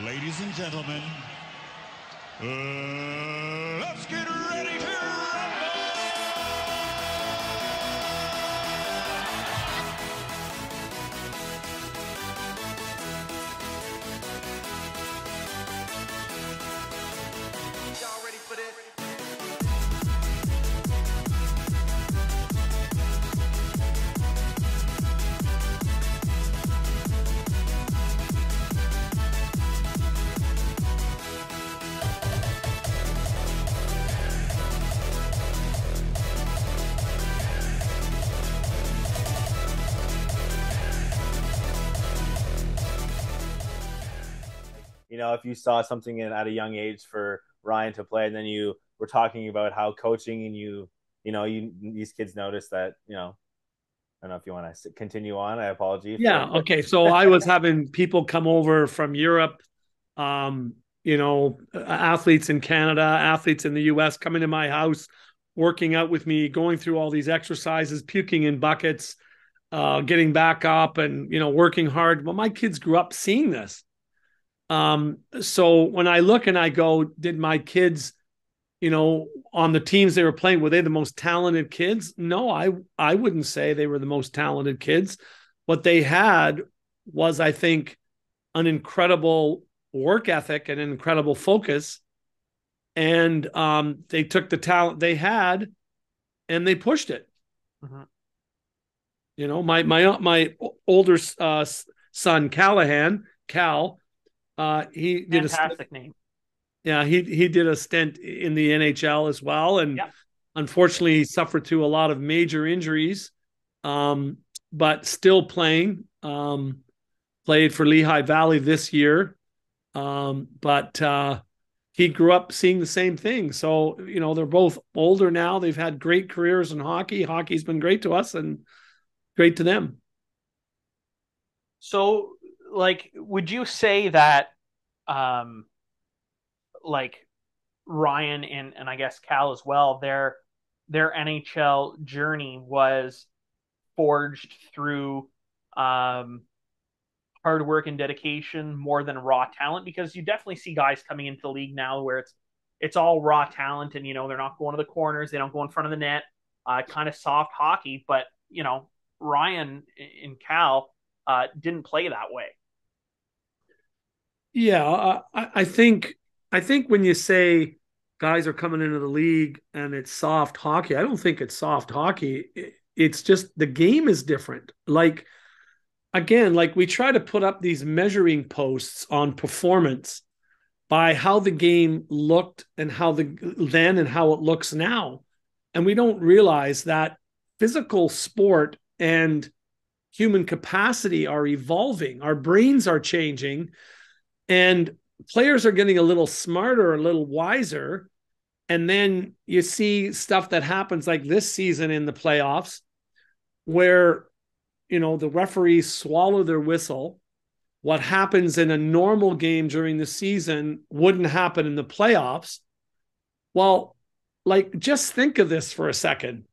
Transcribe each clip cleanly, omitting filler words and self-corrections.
Ladies and gentlemen, let's get ready to rumble! Y'all ready for this? If you saw something at a young age for Ryan to play, and then you were talking about how coaching and these kids notice that, I don't know if you want to continue on. I apologize for Yeah. Okay. So I was having people come over from Europe, athletes in Canada, athletes in the US coming to my house, working out with me, going through all these exercises, puking in buckets, getting back up and, working hard. Well, my kids grew up seeing this. So when I look and I go, did my kids, on the teams they were playing, were they the most talented kids? No, I wouldn't say they were the most talented kids. What they had was, I think, an incredible work ethic and an incredible focus. And they took the talent they had and they pushed it. Mhm. My older son Callahan, Cal, he did a Fantastic name. yeah, he did a stint in the NHL as well, and Yep. unfortunately, he suffered through a lot of major injuries, um, but still playing. Played for Lehigh Valley this year, but he grew up seeing the same thing. So they're both older now. They've had great careers in hockey. Hockey's been great to us and great to them. So, would you say that, um, like Ryan and I guess Cal as well, their NHL journey was forged through um, hard work and dedication more than raw talent? Because you definitely see guys coming into the league now where it's all raw talent, and they're not going to the corners, they don't go in front of the net, kind of soft hockey. But Ryan and Cal didn't play that way. Yeah, I think when you say guys are coming into the league and it's soft hockey, I don't think it's soft hockey. It's just the game is different. Like again, like we try to put up these measuring posts on performance by how the game looked and how then and how it looks now. And we don't realize that physical sport and human capacity are evolving. Our brains are changing and players are getting a little smarter, a little wiser. And then you see stuff that happens like this season in the playoffs where, the referees swallow their whistle. What happens in a normal game during the season wouldn't happen in the playoffs. Well, like, just think of this for a second.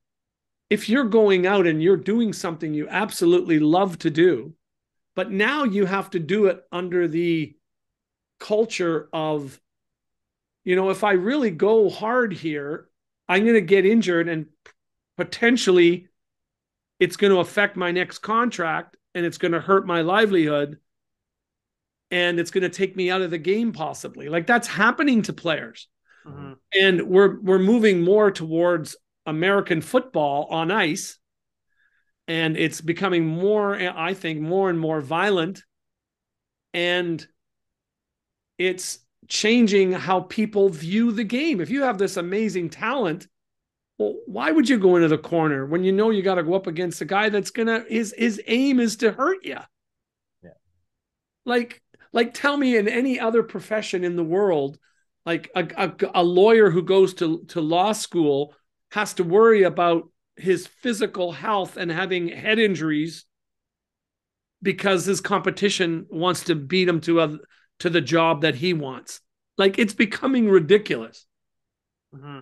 If you're going out and you're doing something you absolutely love to do, but now you have to do it under the culture of, if I really go hard here, I'm going to get injured and potentially it's going to affect my next contract and it's going to hurt my livelihood and it's going to take me out of the game possibly. Like that's happening to players. Mm-hmm. And we're moving more towards American football on ice and it's becoming more, I think, more and more violent, and it's changing how people view the game. If you have this amazing talent, well, why would you go into the corner when you know you got to go up against a guy that's gonna his aim is to hurt you? Yeah. Like tell me in any other profession in the world, like a lawyer who goes to law school has to worry about his physical health and having head injuries because his competition wants to beat him to the job that he wants. Like it's becoming ridiculous. Mm-hmm.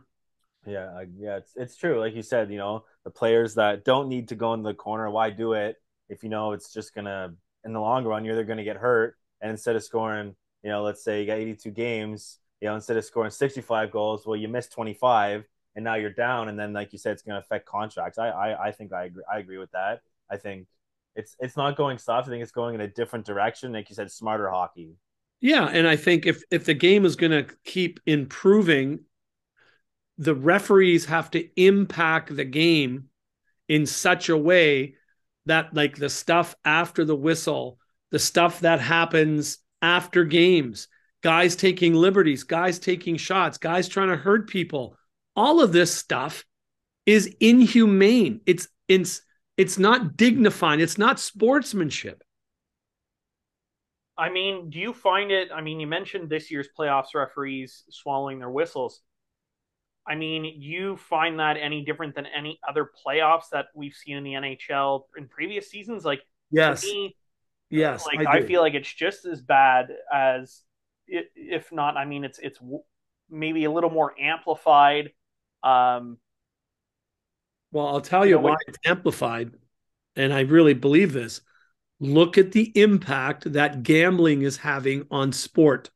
Yeah, it's true. Like you said, the players that don't need to go in the corner, why do it if it's just gonna, in the long run, you're either gonna get hurt, and instead of scoring let's say you got 82 games, instead of scoring 65 goals, well, you missed 25 and now you're down. And then, like you said, it's going to affect contracts. I think I agree with that. I think it's not going soft. I think it's going in a different direction. Like you said, smarter hockey. Yeah. And I think if the game is going to keep improving, the referees have to impact the game in such a way that, like, the stuff after the whistle, the stuff that happens after games, guys taking liberties, guys taking shots, guys trying to hurt people, all of this stuff is inhumane. It's not dignified. It's not sportsmanship. I mean, do you find it? I mean, you mentioned this year's playoffs referees swallowing their whistles. I mean, you find that any different than any other playoffs that we've seen in the NHL in previous seasons? Like, Yes. to me, Yes. like I feel like it's just as bad as, if not. I mean, it's maybe a little more amplified. Well, I'll tell you why it's amplified, and I really believe this. Look at the impact that gambling is having on sport.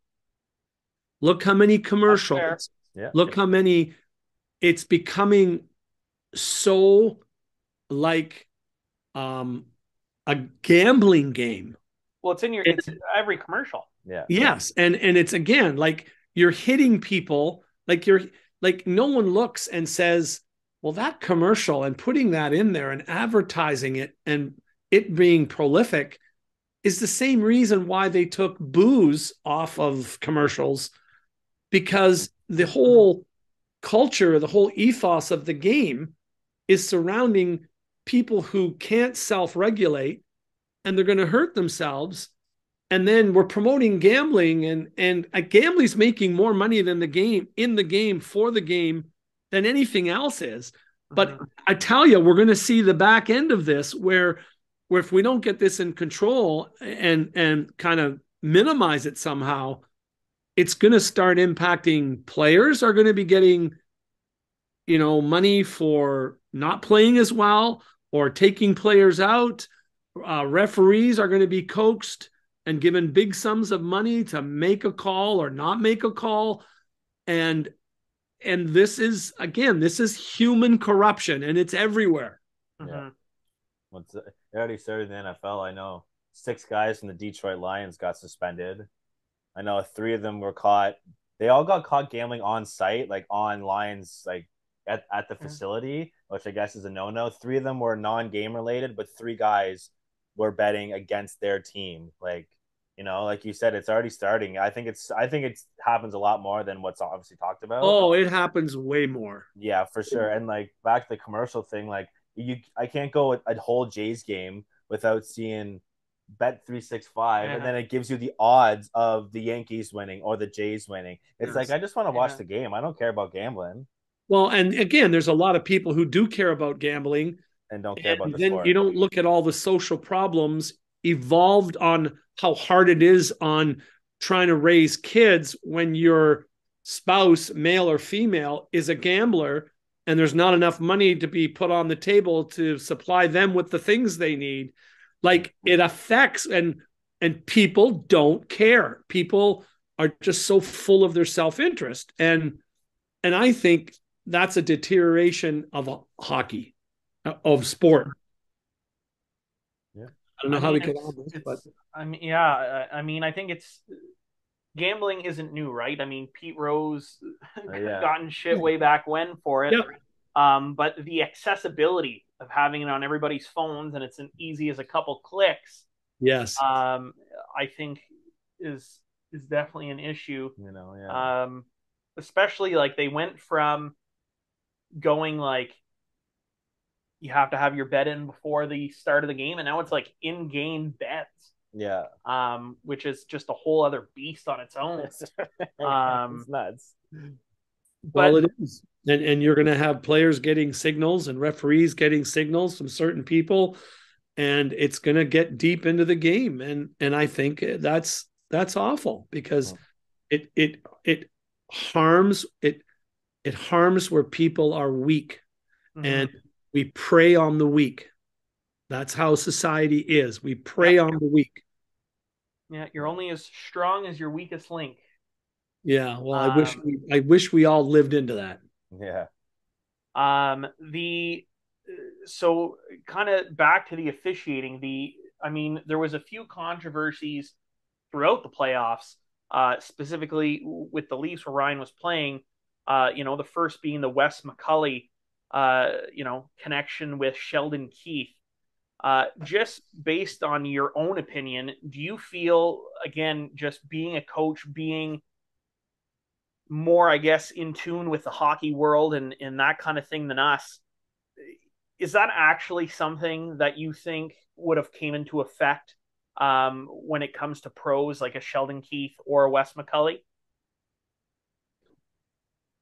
Look how many commercials. Yeah. Look how many. It's becoming so like a gambling game. Well, it's every commercial. Yeah. Yes, and it's, again, like, you're hitting people, like, no one looks and says, well, that commercial, and putting that in there and advertising it and it being prolific is the same reason why they took booze off of commercials, because the whole culture, the whole ethos of the game is surrounding people who can't self-regulate, and they're going to hurt themselves. And then we're promoting gambling, and gambling's making more money than the game, in the game, for the game, than anything else is. But I tell you, we're going to see the back end of this where if we don't get this in control and kind of minimize it somehow, it's going to start impacting. Players are going to be getting, money for not playing as well or taking players out. Referees are going to be coaxed and given big sums of money to make a call or not make a call. And this is human corruption, and it's everywhere. Yeah. It already started in the NFL. I know 6 guys from the Detroit Lions got suspended. I know 3 of them were caught. They all got caught gambling on site, like on Lions, like at the facility, which I guess is a no-no. 3 of them were non-game related, but 3 guys were betting against their team. Like, like you said, it's already starting. I think it happens a lot more than what's obviously talked about. Oh, it happens way more. Yeah, for sure. And like back to the commercial thing, like I can't go a whole Jays game without seeing Bet365, and then it gives you the odds of the Yankees winning or the Jays winning. It's like, I just want to watch the game. I don't care about gambling. Well, and again, there's a lot of people who do care about gambling and don't care about the then sport. You don't look at all the social problems evolved on how hard it is on trying to raise kids when your spouse, male or female, is a gambler and there's not enough money to be put on the table to supply them with the things they need. Like, it affects, and people don't care. People are just so full of their self-interest. And I think that's a deterioration of hockey, of sport. Yeah. I don't know how we get on this, but I mean, yeah, I mean, I think gambling isn't new, right? I mean, Pete Rose gotten shit way back when for it. But the accessibility of having it on everybody's phones, and it's as easy as a couple clicks. Yes. I think is definitely an issue. Especially, like, they went from going like you have to have your bet in before the start of the game, and now it's like in-game bets. Yeah. Which is just a whole other beast on its own. It's nuts. Well, it is. And you're going to have players getting signals and referees getting signals from certain people, and it's going to get deep into the game. And I think that's awful, because it harms where people are weak, and we prey on the weak. That's how society is. We prey on the weak. Yeah, you're only as strong as your weakest link. Yeah, well, Um, I wish we all lived into that. Yeah. the so kind of back to the officiating. I mean, there was a few controversies throughout the playoffs, specifically with the Leafs where Ryan was playing. The first being the Wes McCully, connection with Sheldon Keefe. Just based on your own opinion, do you feel, again, just being a coach, being more, I guess, in tune with the hockey world and that kind of thing than us, is that actually something that you think would have came into effect when it comes to pros like a Sheldon Keefe or a Wes McCully?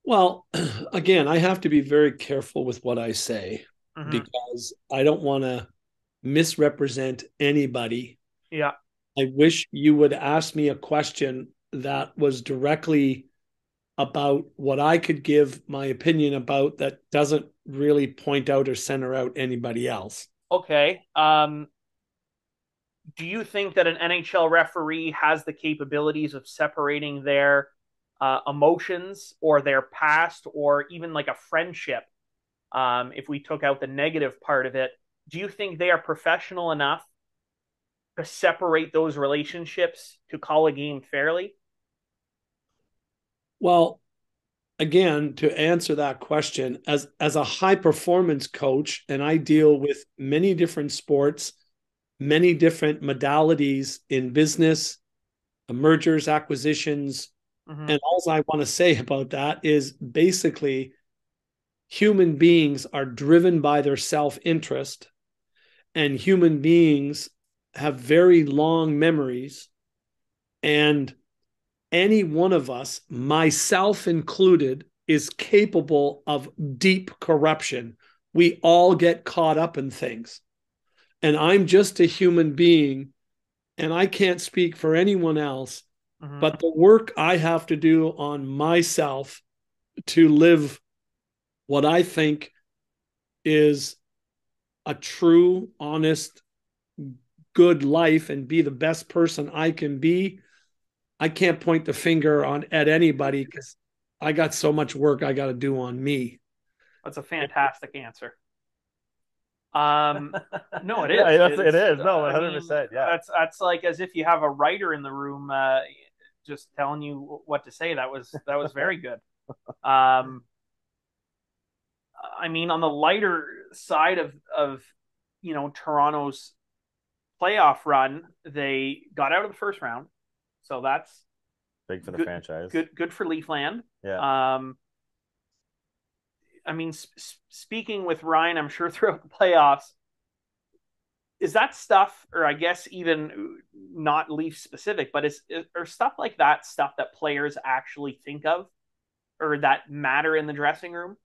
Well, again, I have to be very careful with what I say Mm-hmm. because I don't want to misrepresent anybody. Yeah. I wish you would ask me a question that was directly about what I could give my opinion about that doesn't really point out or center out anybody else. Okay. Do you think that an NHL referee has the capabilities of separating their emotions or their past or even like a friendship? If we took out the negative part of it, do you think they are professional enough to separate those relationships to call a game fairly? Well, again, to answer that question, as a high performance coach, and I deal with many different sports, many different modalities in business, mergers, acquisitions, Mm-hmm. and all I want to say about that is basically human beings are driven by their self-interest, and human beings have very long memories, and any one of us, myself included, is capable of deep corruption. We all get caught up in things. And I'm just a human being, and I can't speak for anyone else, Mm-hmm. but the work I have to do on myself to live what I think is a true, honest, good life and be the best person I can be, I can't point the finger at anybody because I got so much work I got to do on me. That's a fantastic answer. Um, no, it is. Yeah, it It's, is. No, I mean, 100%. Yeah. that's like as if you have a writer in the room, just telling you what to say. That was very good. Um, I mean, on the lighter side of Toronto's playoff run, they got out of the first round, so that's Big for the good. franchise. Good for Leafland. Yeah. I mean, speaking with Ryan, I'm sure throughout the playoffs, is that stuff, or I guess even not Leaf specific, but or stuff like that stuff that players actually think of or that matter in the dressing room?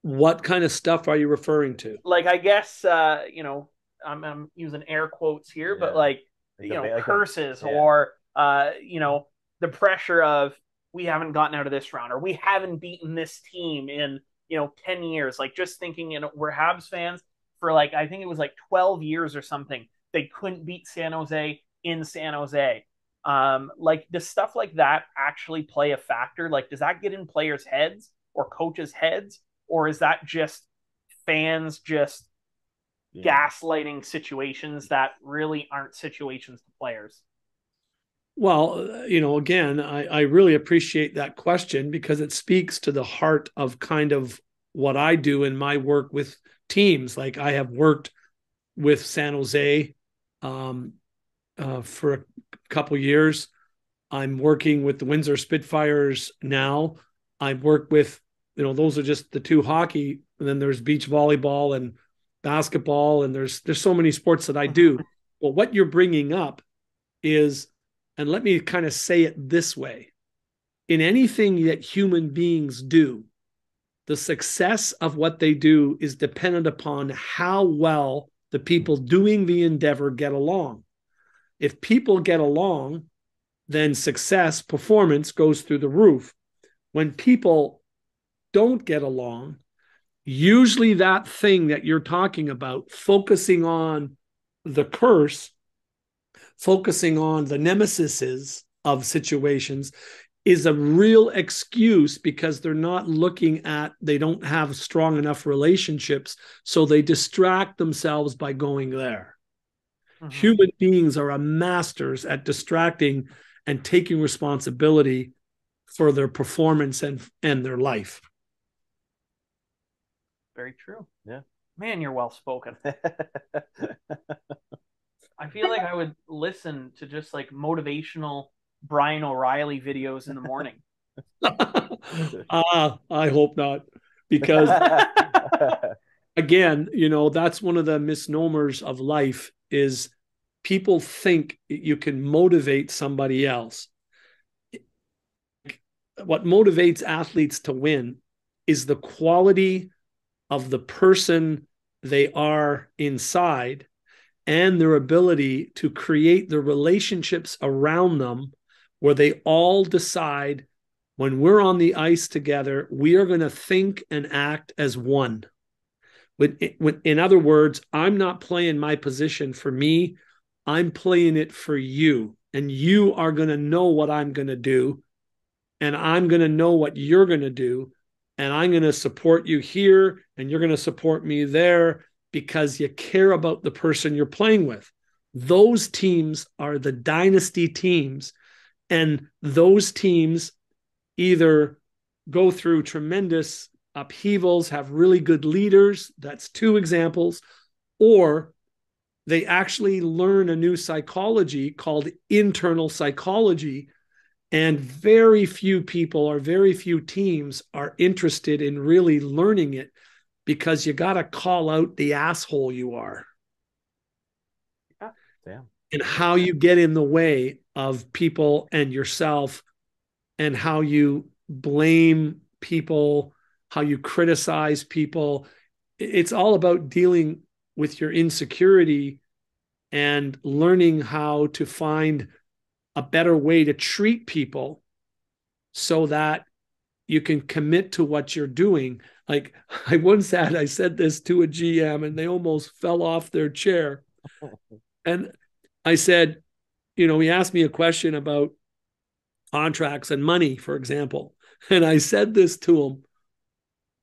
What kind of stuff are you referring to? Like, I guess, I'm using air quotes here, but Yeah. like, Like curses yeah. or, the pressure of we haven't gotten out of this round or we haven't beaten this team in, 10 years. Like, just thinking, we're Habs fans for like, I think it was like 12 years or something. They couldn't beat San Jose in San Jose. Like, does stuff like that actually play a factor? Like, does that get in players' heads or coaches' heads? Or is that just fans just gaslighting situations that really aren't situations to players? Well, again, I really appreciate that question because it speaks to the heart of kind of what I do in my work with teams. Like I have worked with San Jose for a couple years. I'm working with the Windsor Spitfires now. I work with, those are just the two hockey. And then there's beach volleyball and basketball, and there's so many sports that I do. Well, what you're bringing up is, and let me kind of say it this way: in anything that human beings do, the success of what they do is dependent upon how well the people doing the endeavor get along. If people get along, then success, performance goes through the roof. When people don't get along, usually that thing that you're talking about, focusing on the curse, focusing on the nemesises of situations is a real excuse because they're not looking at, they don't have strong enough relationships. So they distract themselves by going there. Mm-hmm. Human beings are masters at distracting and taking responsibility for their performance and their life. Very true. Yeah. Man, you're well spoken. I feel like I would listen to just like motivational Brian O'Reilly videos in the morning. I hope not, because again, you know, that's one of the misnomers of life is people think you can motivate somebody else. What motivates athletes to win is the quality of the person they are inside and their ability to create the relationships around them where they all decide when we're on the ice together, we are going to think and act as one. In other words, I'm not playing my position for me. I'm playing it for you. And you are going to know what I'm going to do. And I'm going to know what you're going to do. And I'm going to support you here. And you're going to support me there because you care about the person you're playing with. Those teams are the dynasty teams. And those teams either go through tremendous upheavals, have really good leaders. That's two examples. Or they actually learn a new psychology called internal psychology. And very few people or very few teams are interested in really learning it because you got to call out the asshole you are. Yeah. And how you get in the way of people and yourself and how you blame people, how you criticize people. It's all about dealing with your insecurity and learning how to find a better way to treat people so that you can commit to what you're doing. Like I said this to a GM and they almost fell off their chair. And I said, you know, he asked me a question about contracts and money, for example. And I said this to him: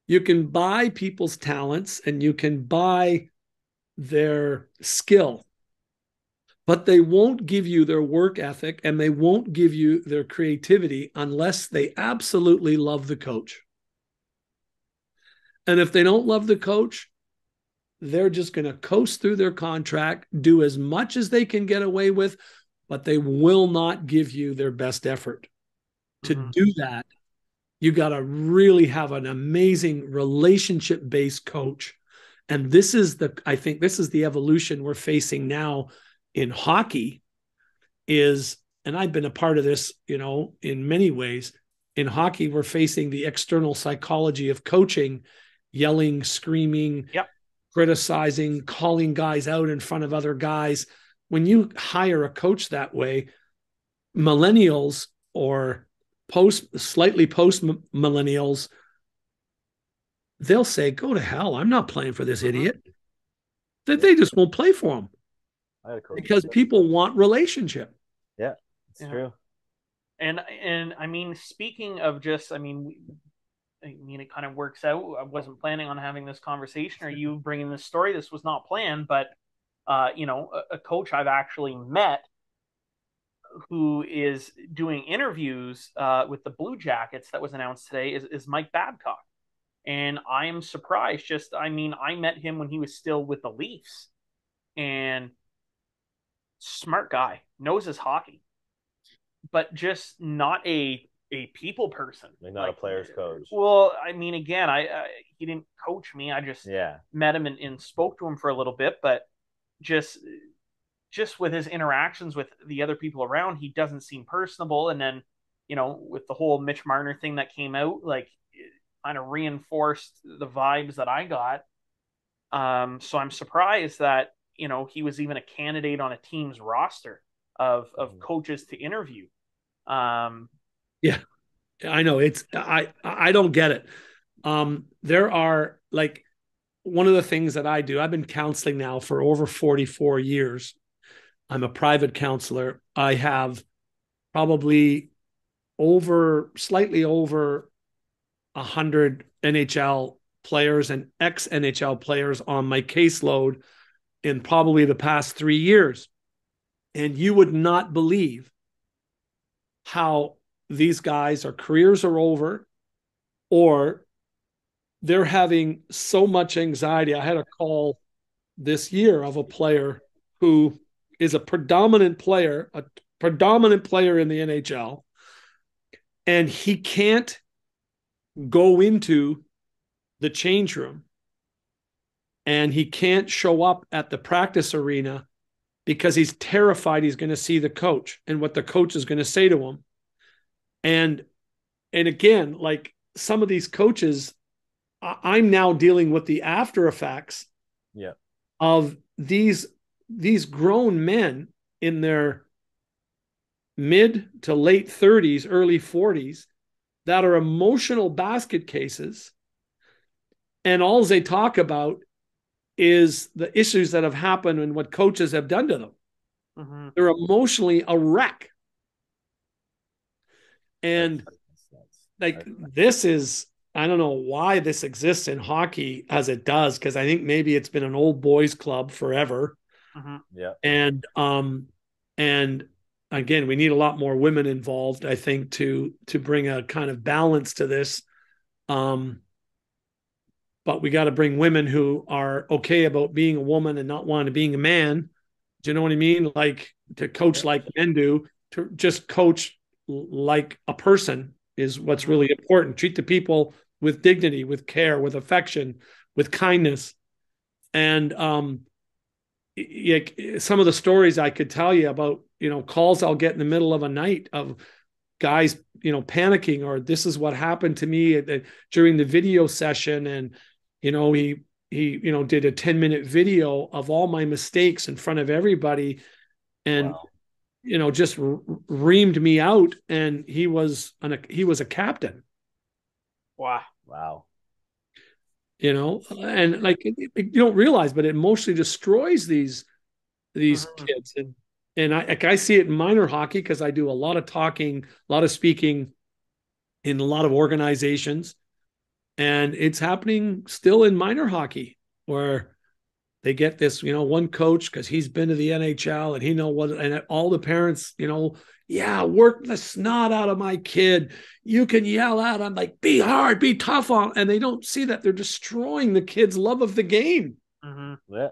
you can buy people's talents and you can buy their skill, but they won't give you their work ethic and they won't give you their creativity unless they absolutely love the coach. And if they don't love the coach, they're just going to coast through their contract, do as much as they can get away with, but they will not give you their best effort. To do that, you got to really have an amazing relationship-based coach. And I think this is the evolution we're facing now in hockey is, and I've been a part of this, you know, in many ways. In hockey, we're facing the external psychology of coaching, yelling, screaming, criticizing, calling guys out in front of other guys. When you hire a coach that way, millennials or slightly post millennials, they'll say, go to hell. I'm not playing for this idiot. That they just won't play for him because people want relationship. Yeah, it's true. And I mean, speaking of just, I mean, it kind of works out. I wasn't planning on having this conversation or you bringing this story. This was not planned, but you know, a coach I've actually met who is doing interviews with the Blue Jackets that was announced today is Mike Babcock. And I am surprised. I met him when he was still with the Leafs, and smart guy, knows his hockey, but just not a people person. Not a player's coach. Well, I mean, again, he didn't coach me. I just met him and spoke to him for a little bit, but just with his interactions with the other people around, he doesn't seem personable. And then, you know, with the whole Mitch Marner thing that came out, like, it kind of reinforced the vibes that I got. So I'm surprised that, you know, he was even a candidate on a team's roster of coaches to interview. Yeah, I know. I don't get it. There are, like, one of the things that I do, I've been counseling now for over 44 years. I'm a private counselor. I have probably slightly over 100 NHL players and ex NHL players on my caseload in probably the past 3 years. And you would not believe how these guys, their careers are over, or they're having so much anxiety. I had a call this year of a player who is a predominant player in the NHL, and he can't go into the change room and he can't show up at the practice arena because he's terrified he's going to see the coach and what the coach is going to say to him. And again, like some of these coaches, I'm now dealing with the after effects of these grown men in their mid to late 30s, early 40s that are emotional basket cases. And all they talk about is the issues that have happened and what coaches have done to them. Mm-hmm. They're emotionally a wreck. And this is, I don't know why this exists in hockey as it does, because I think maybe it's been an old boys club forever. Mm-hmm. Yeah. And again, we need a lot more women involved, I think, to bring a kind of balance to this. But we got to bring women who are okay about being a woman and not wanting to being a man. Do you know what I mean? Like to coach like men do, to just coach like a person is what's really important. Treat the people with dignity, with care, with affection, with kindness. And some of the stories I could tell you about, calls I'll get in the middle of a night of guys, panicking, or this is what happened to me during the video session. And, he did a 10-minute video of all my mistakes in front of everybody. And, just reamed me out. And he was a captain. Wow. And like, you don't realize, but it emotionally destroys these Mm-hmm. kids. And I see it in minor hockey because I do a lot of talking, a lot of speaking in a lot of organizations. And it's happening still in minor hockey where they get this, one coach because he's been to the NHL and he know what, and all the parents, work the snot out of my kid. You can yell at him, like, be hard, be tough on, and they don't see that they're destroying the kid's love of the game. Mm-hmm. Yeah.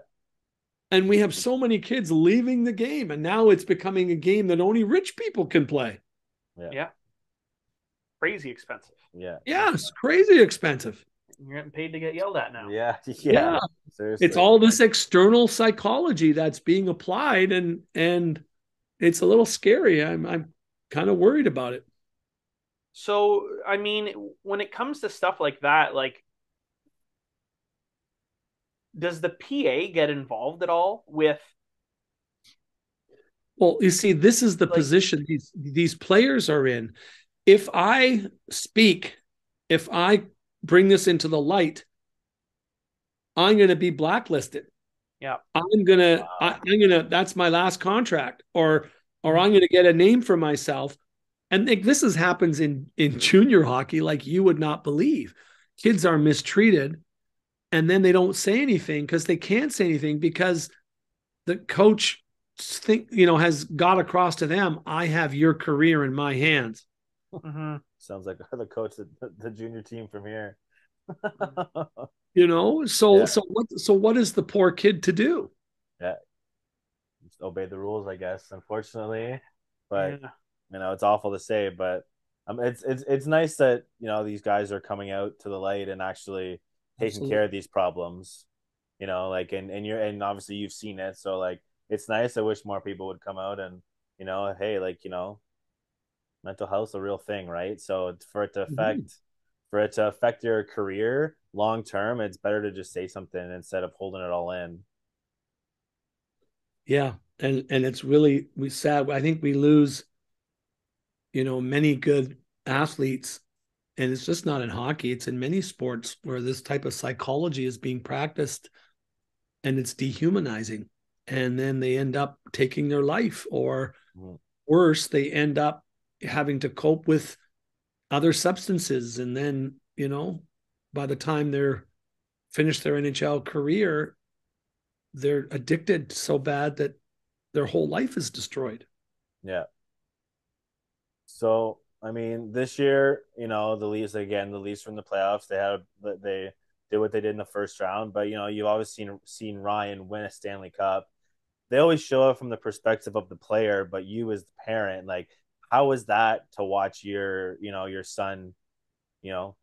And we have so many kids leaving the game, and now it's becoming a game that only rich people can play. Yeah. Crazy expensive. Yeah. Yeah, it's crazy expensive. You're getting paid to get yelled at now. Yeah. Yeah. Seriously. It's all this external psychology that's being applied, and it's a little scary. I'm kind of worried about it. So, I mean, when it comes to stuff like that, like, does the PA get involved at all with? Well, you see, this is the position these players are in. If I bring this into the light, I'm going to be blacklisted. Yeah. I'm gonna that's my last contract, or I'm gonna get a name for myself. And this happens in junior hockey like you would not believe. Kids are mistreated and then they don't say anything because they can't say anything because the coach has got across to them, I have your career in my hands. Mm-hmm. Sounds like the coach of the junior team from here. So what is the poor kid to do? Yeah. Just obey the rules, I guess, unfortunately. But Yeah. it's awful to say, but it's nice that, these guys are coming out to the light and actually taking care of these problems. And obviously you've seen it. So like it's nice. I wish more people would come out and, hey, mental health is a real thing, right? So for it to affect your career long term, it's better to just say something instead of holding it all in. Yeah, and it's really sad. I think we lose, many good athletes, and it's just not in hockey. It's in many sports where this type of psychology is being practiced, and it's dehumanizing. and then they end up taking their life, or Mhm. worse, they end up having to cope with other substances. And then, by the time they're finished their NHL career, they're addicted so bad that their whole life is destroyed. Yeah. So I mean, this year, the Leafs from the playoffs. They did what they did in the first round, but you've always seen Ryan win a Stanley Cup. They always show it from the perspective of the player, but you as the parent, like, how was that to watch your son, you know,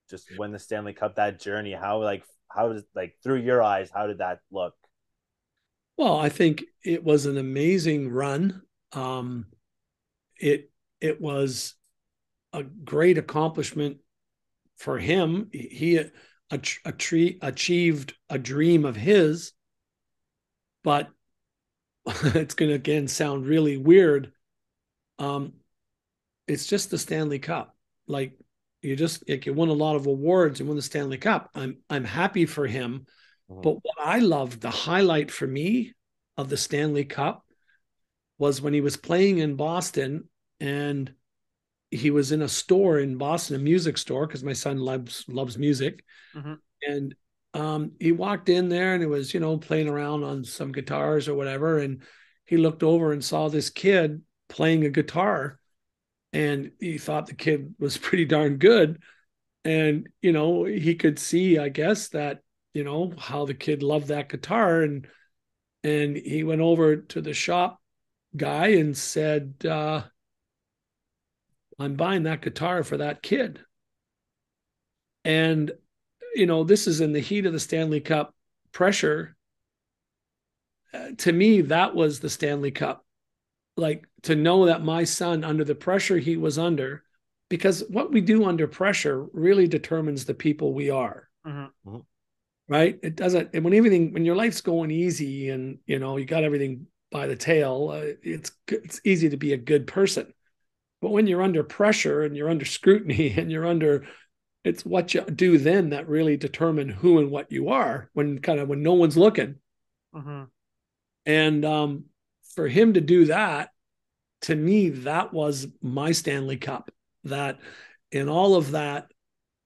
just win the Stanley Cup? That journey, how does, like, through your eyes, how did that look? Well, I think it was an amazing run. Um, it it was a great accomplishment for him. He achieved a dream of his, but it's going to again sound really weird. Um, it's just the Stanley Cup. Like, you won a lot of awards and won the Stanley Cup. I'm happy for him. Mhm. But what I loved, the highlight for me of the Stanley Cup, was when he was playing in Boston, and he was in a store in Boston, a music store, because my son loves music. Mhm. And he walked in there, and it was, playing around on some guitars or whatever. And he looked over and saw this kid playing a guitar, and he thought the kid was pretty darn good. And, he could see, I guess, that, how the kid loved that guitar. And he went over to the shop guy and said, I'm buying that guitar for that kid. And, this is in the heat of the Stanley Cup pressure. To me, that was the Stanley Cup. Like, to know that my son, under the pressure he was under, because what we do under pressure really determines the people we are. Mhm. Mhm. Right? It doesn't, when your life's going easy and, you got everything by the tail, it's easy to be a good person. But when you're under pressure and you're under scrutiny and it's what you do then that really determine who and what you are, when no one's looking. Mhm. And for him to do that, to me, that was my Stanley Cup. That in all of that,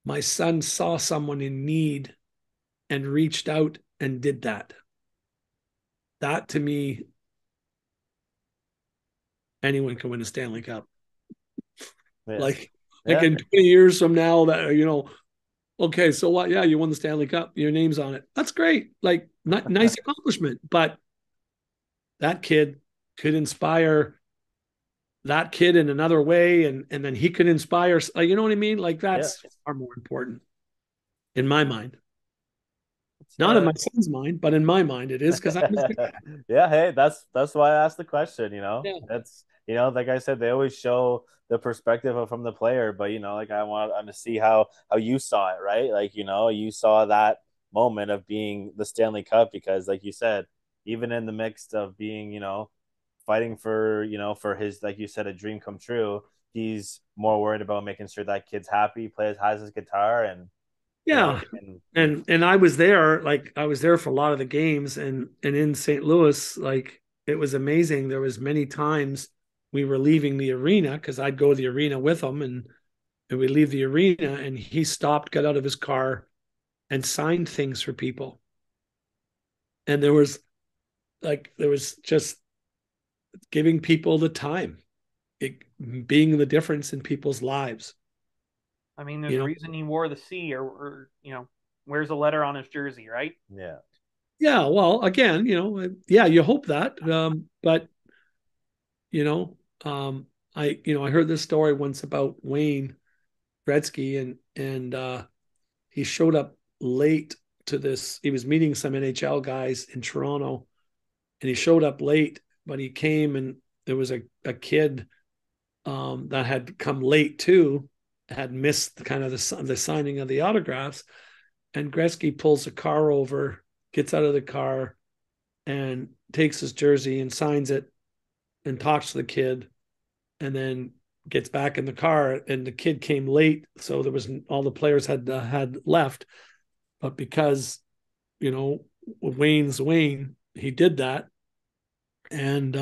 my son saw someone in need and reached out and did that. That, to me, anyone can win a Stanley Cup. Yeah. Like, Yeah. in 20 years from now, that, okay, so what? Yeah, you won the Stanley Cup. Your name's on it. That's great. Like, nice accomplishment. But that kid could inspire that kid in another way, and then he could inspire. You know what I mean? Like, Yeah. that's far more important in my mind. It's, Not in my son's mind, but in my mind, it is, because I'm his dad. Yeah, hey, that's why I asked the question. Yeah. That's like I said, they always show the perspective from the player, but like, I want to see how you saw it, right? Like, you saw that moment of being the Stanley Cup, because, like you said, even in the mix of being, fighting for, for his, like you said, a dream come true, he's more worried about making sure that kid's happy, has his guitar, and Yeah. and And I was there, for a lot of the games, and in St. Louis, like, it was amazing. There was many times we were leaving the arena, because I'd go to the arena with him, and we leave the arena, and he stopped, got out of his car, and signed things for people. And there was just giving people the time, being the difference in people's lives. I mean, there's a reason he wore the C, or wears a letter on his jersey, right? yeah. Yeah, well, again, yeah, you hope that. But you know, I heard this story once about Wayne Gretzky, and he showed up late to this. He was meeting some NHL guys in Toronto, and he showed up late, but he came, and there was a kid that had come late too, had missed kind of the signing of the autographs, and Gretzky pulls the car over, gets out of the car, and takes his jersey and signs it, and talks to the kid, and then gets back in the car. And the kid came late, so there was all the players had left, but because Wayne's Wayne, he did that, And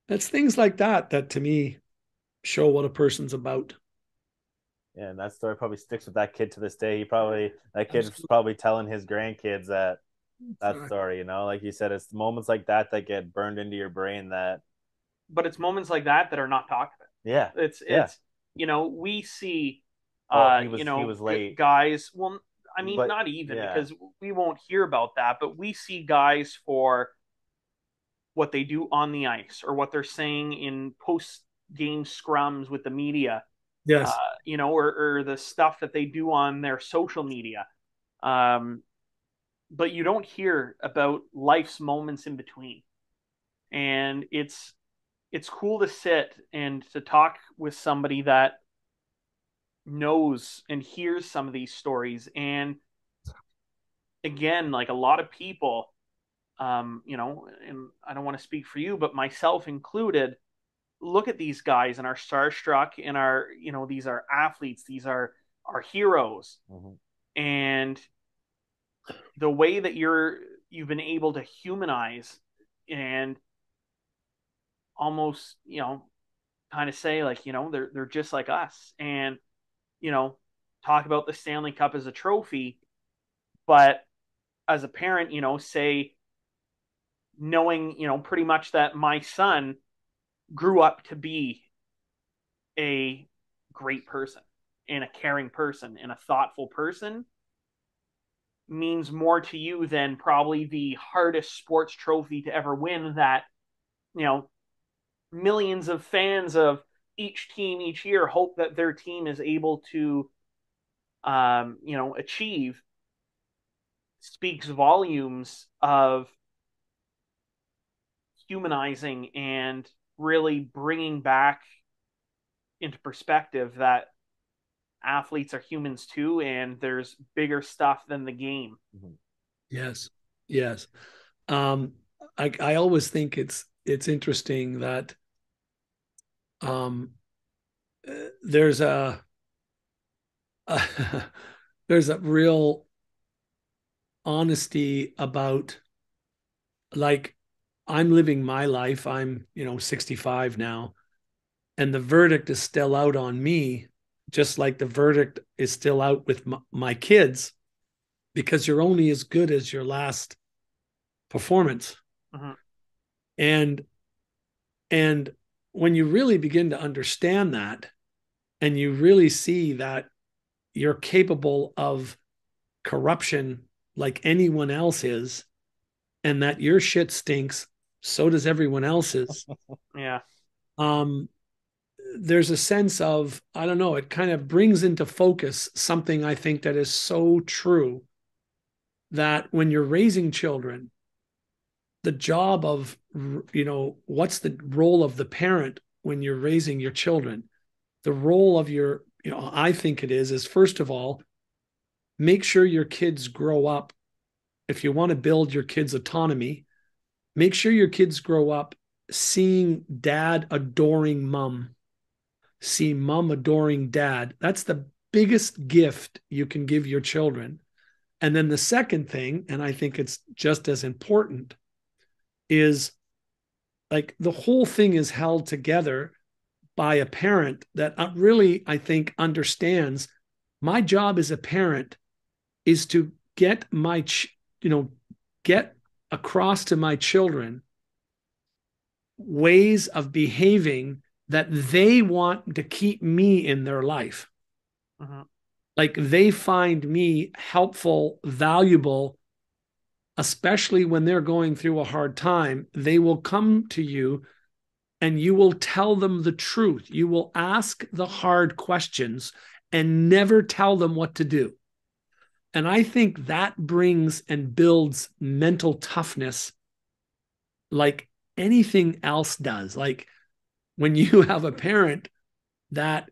it's things like that to me show what a person's about. Yeah, and that story probably sticks with that kid to this day. That kid's Absolutely. probably telling his grandkids that story. Like you said, it's moments like that get burned into your brain. That But it's moments like that that are not talked about. yeah, It's we see well, he was late, guys, well, I mean, but not even, yeah, because we won't hear about that, but we see guys for what they do on the ice or what they're saying in post game scrums with the media, Yes. or the stuff that they do on their social media. Um, but you don't hear about life's moments in between. And it's cool to sit and to talk with somebody that knows and hears some of these stories. And again, like a lot of people, and I don't want to speak for you, but myself included, look at these guys and are starstruck and these are athletes, these are our heroes. mm-hmm. And the way that you've been able to humanize and almost, kind of say like, they're just like us, and you know, talk about the Stanley Cup as a trophy, but as a parent, say knowing, pretty much that my son grew up to be a great person and a caring person and a thoughtful person means more to you than probably the hardest sports trophy to ever win that, you know, millions of fans of each team each year hope that their team is able to achieve. Speaks volumes of humanizing and really bringing back into perspective that athletes are humans too, and there's bigger stuff than the game. Mm-hmm. Yes. Yes. Um, I always think it's interesting that um, there's a there's a real honesty about, like, I'm living my life. I'm 65 now, and the verdict is still out on me, just like the verdict is still out with my kids, because you're only as good as your last performance. Mm-hmm. And and when you really begin to understand that, and you really see that you're capable of corruption like anyone else is, and that your shit stinks, so does everyone else's. Yeah. um there's a sense of, I don't know, it kind of brings into focus something I think that is so true, that when you're raising children, the job of, what's the role of the parent when you're raising your children? The role of your, I think it is first of all, make sure your kids grow up. If you want to build your kids' autonomy, make sure your kids grow up seeing dad adoring mom, see mom adoring dad. That's the biggest gift you can give your children. And then the second thing, and I think it's just as important, is like the whole thing is held together by a parent that really, I think, understands my job as a parent is to get get across to my children ways of behaving that they want to keep me in their life. Mm-hmm. Like they find me helpful, valuable, especially when they're going through a hard time. They will come to you and you will tell them the truth. You will ask the hard questions and never tell them what to do. And I think that brings and builds mental toughness like anything else does. Like when you have a parent that,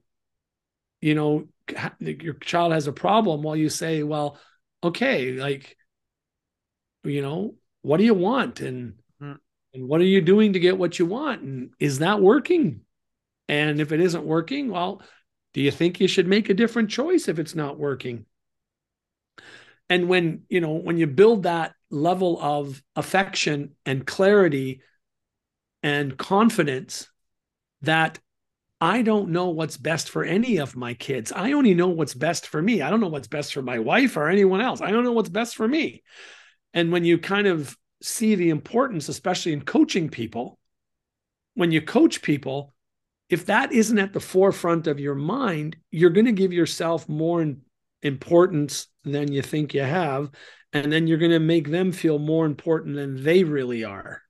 your child has a problem, while you say, well, okay, like, what do you want? And what are you doing to get what you want? And is that working? And if it isn't working, well, do you think you should make a different choice if it's not working? And when you build that level of affection and clarity and confidence that I don't know what's best for any of my kids. I only know what's best for me. I don't know what's best for my wife or anyone else. I don't know what's best for me. And when you kind of see the importance, especially in coaching people, when you coach people, if that isn't at the forefront of your mind, you're going to give yourself more importance than you think you have. And then you're going to make them feel more important than they really are.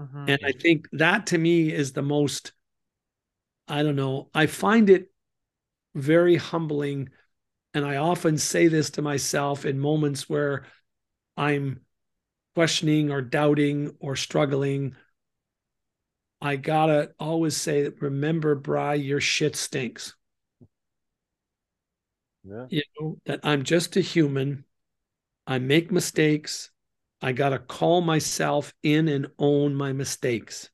Mm-hmm. And I think that to me is the most, I don't know, I find it very humbling. And I often say this to myself in moments where I'm questioning or doubting or struggling. I gotta always say, remember, Bri, your shit stinks. Yeah. You know, that I'm just a human. I make mistakes. I gotta call myself in and own my mistakes.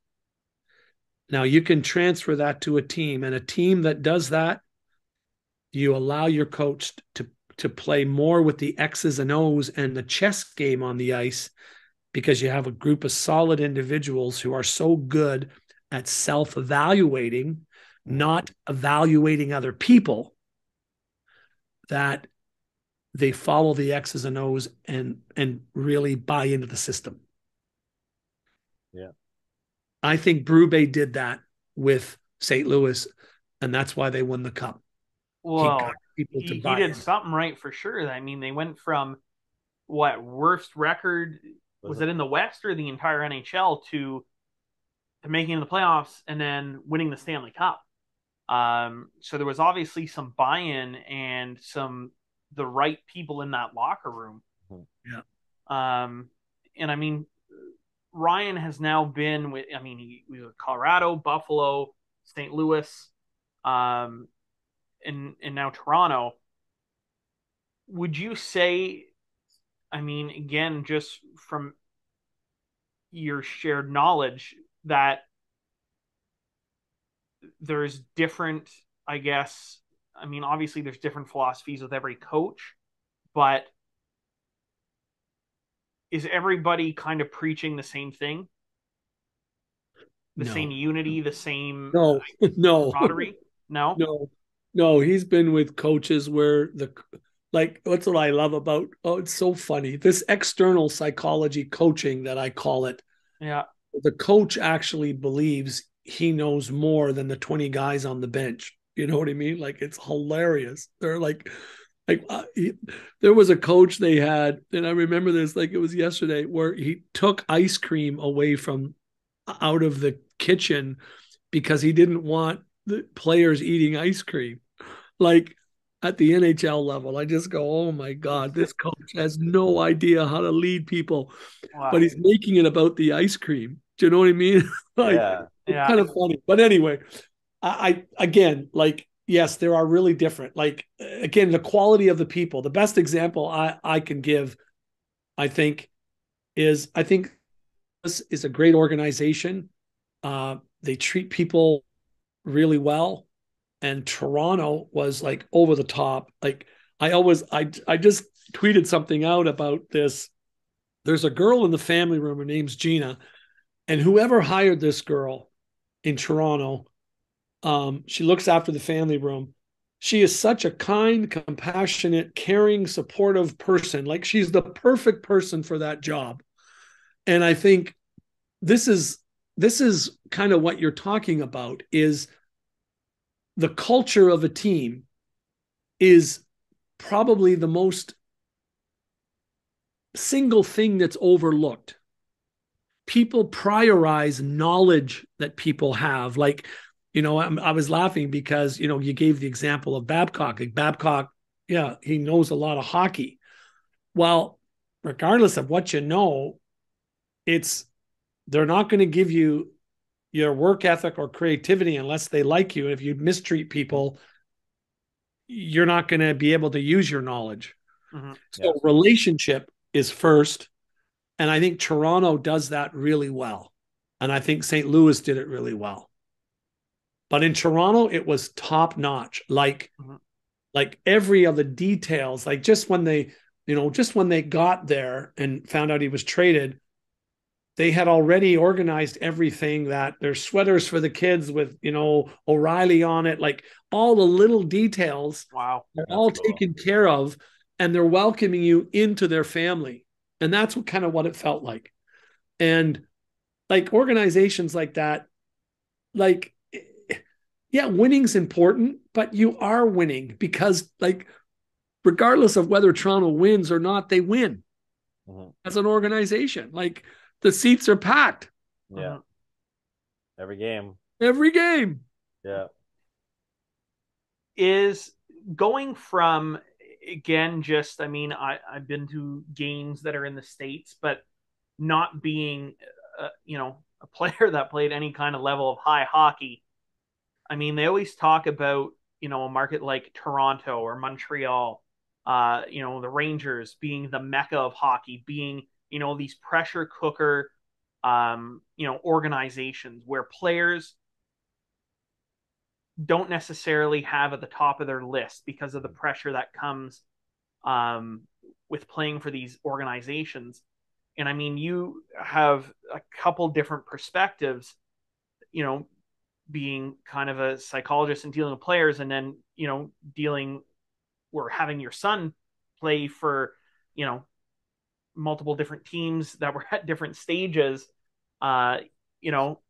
Now you can transfer that to a team, and a team that does that, you allow your coach to play more with the X's and O's and the chess game on the ice, because you have a group of solid individuals who are so good at self-evaluating, not evaluating other people, that they follow the X's and O's and really buy into the system. Yeah. I think Brube did that with St. Louis, and that's why they won the cup. Well, people to he buy did in. something right for sure. I mean, they went from what worst record was it in the West or the entire NHL to making the playoffs and then winning the Stanley Cup. So there was obviously some buy-in and the right people in that locker room. Yeah. And I mean, Ryan has now been with. I mean, he was with Colorado, Buffalo, St. Louis, and now Toronto. Would you say? I mean, again, just from your shared knowledge, that there's different, I guess. I mean, obviously, there's different philosophies with every coach, but is everybody kind of preaching the same thing? The No. same unity, the same No, no, camaraderie? No? no. He's been with coaches where what's what I love about, oh, it's so funny. This external psychology coaching that I call it. Yeah. The coach actually believes he knows more than the 20 guys on the bench. You know what I mean? Like, it's hilarious. They're there was a coach they had, and I remember this like it was yesterday, where he took ice cream away from out of the kitchen because he didn't want the players eating ice cream. Like, at the NHL level, I just go, oh my God, this coach has no idea how to lead people, Wow. but he's making it about the ice cream. Do you know what I mean? Yeah. It's kind of funny. But anyway, I again, like, yes, there are really different. Like, again, the quality of the people. The best example I can give, I think this is a great organization. They treat people really well, and Toronto was like over the top. Like, I just tweeted something out about this. There's a girl in the family room. Her name's Gina, and whoever hired this girl in Toronto, she looks after the family room. She is such a kind, compassionate, caring, supportive person. Like, she's the perfect person for that job. And I think this is kind of what you're talking about, is the culture of a team is probably the most single thing that's overlooked. People prioritize knowledge that people have. Like, I was laughing because, you gave the example of Babcock. Like, Babcock, yeah, he knows a lot of hockey. Well, regardless of what you know, they're not going to give you your work ethic or creativity unless they like you. If you mistreat people, you're not going to be able to use your knowledge. Mm-hmm. So relationship is first. And I think Toronto does that really well. And I think St. Louis did it really well. But in Toronto, it was top notch. Like every of the details, like just when they got there and found out he was traded, they had already organized everything, that there's sweaters for the kids with, O'Reilly on it. Like all the little details Wow. are That's all cool. taken care of, and they're welcoming you into their family. And that's what it felt like. And like organizations like that, like, yeah, winning's important, but you are winning because, like, regardless of whether Toronto wins or not, they win as an organization. Like, the seats are packed. Yeah. Every game. Every game. Yeah. Is going from, again, just, I mean, I've been to games that are in the States, but not being, a player that played any kind of level of high hockey. I mean, they always talk about, a market like Toronto or Montreal, the Rangers being the mecca of hockey, being, these pressure cooker, organizations where players don't necessarily have at the top of their list because of the pressure that comes with playing for these organizations. And I mean, you have a couple different perspectives, being kind of a psychologist and dealing with players, and then, dealing or having your son play for, multiple different teams that were at different stages, you know,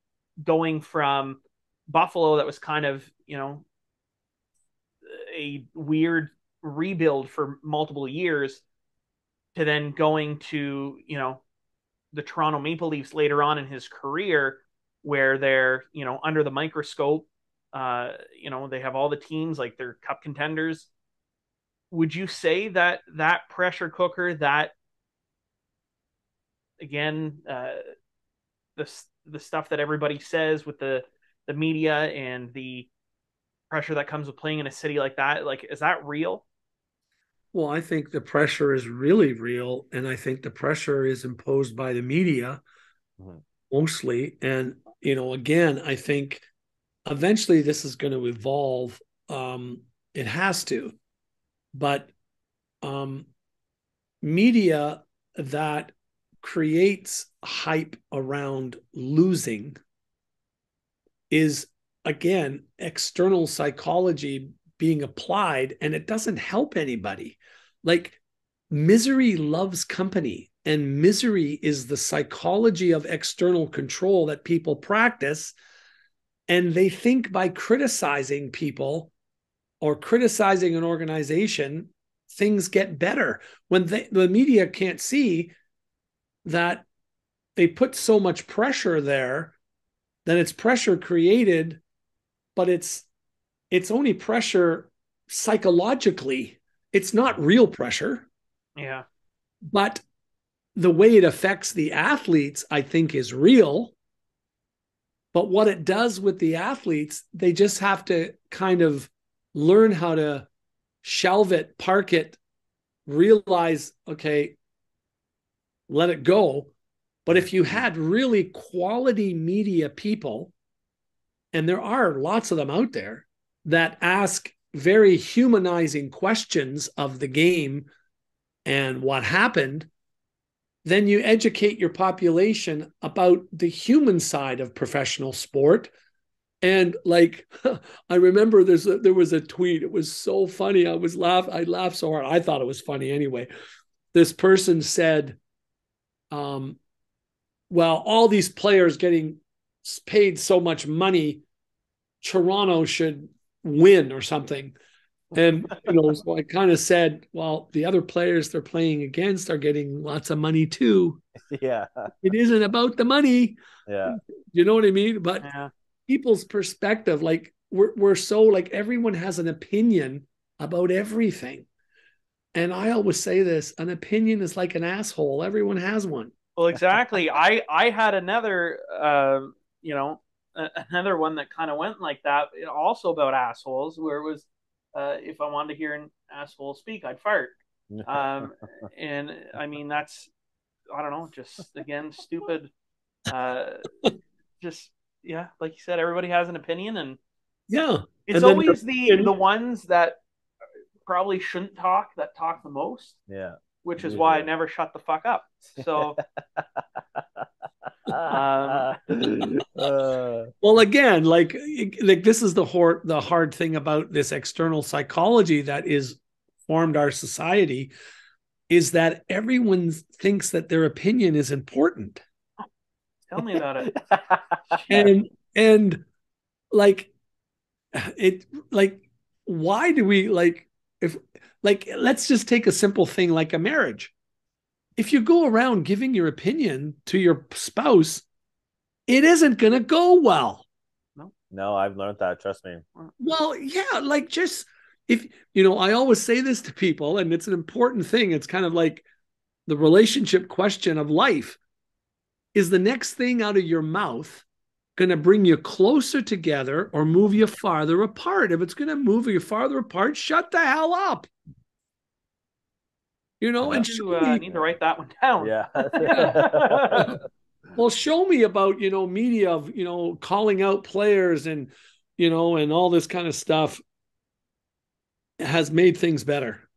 going from Buffalo, that was kind of, a weird rebuild for multiple years, to then going to, the Toronto Maple Leafs later on in his career, where they're, under the microscope. They have all the teams, like, they're cup contenders. Would you say that that pressure cooker, that, again, the stuff that everybody says with the media and the pressure that comes with playing in a city like that, like, is that real? Well, I think the pressure is really real, and I think the pressure is imposed by the media mostly. And, again, I think eventually this is going to evolve. It has to. But media that creates hype around losing is, again, external psychology being applied, and it doesn't help anybody. Like, misery loves company, and misery is the psychology of external control that people practice. And they think by criticizing people or criticizing an organization, things get better. When the media can't see that they put so much pressure there, then it's pressure created, but it's only pressure psychologically. It's not real pressure. Yeah. But the way it affects the athletes, I think, is real. But what it does with the athletes, they just have to kind of learn how to shelve it, park it, realize, okay, let it go. But if you had really quality media people, and there are lots of them out there, that ask very humanizing questions of the game and what happened, then you educate your population about the human side of professional sport. And, like, I remember there was a tweet. It was so funny. I laughed so hard. I thought it was funny anyway. This person said, well, all these players getting paid so much money, Toronto should win or something. And, so I kind of said, well, the other players they're playing against are getting lots of money too. Yeah. It isn't about the money. Yeah. You know what I mean? But Yeah. people's perspective, like, we're so, like, everyone has an opinion about everything. And I always say this, an opinion is like an asshole. Everyone has one. Well, exactly. I had another, another one that kind of went like that, also about assholes, where it was, if I wanted to hear an asshole speak, I'd fart. And I mean, that's, I don't know, just, again, stupid. Just, yeah, like you said, everybody has an opinion, and Yeah. it's always the ones that probably shouldn't talk that talk the most. Yeah. which is why I never shut the fuck up. So, well, again, like this is the hard thing about this external psychology that is formed our society, is that everyone thinks that their opinion is important. Tell me about it. and like it, like, why do we let's just take a simple thing like a marriage. If you go around giving your opinion to your spouse, it isn't going to go well. No, I've learned that. Trust me. Well, yeah, like, just, if I always say this to people, and it's an important thing. It's kind of like the relationship question of life. Is the next thing out of your mouth going to bring you closer together or move you farther apart? If it's going to move you farther apart, shut the hell up. And I need to write that one down. Yeah. Well, show me about, media of, calling out players and, and all this kind of stuff has made things better.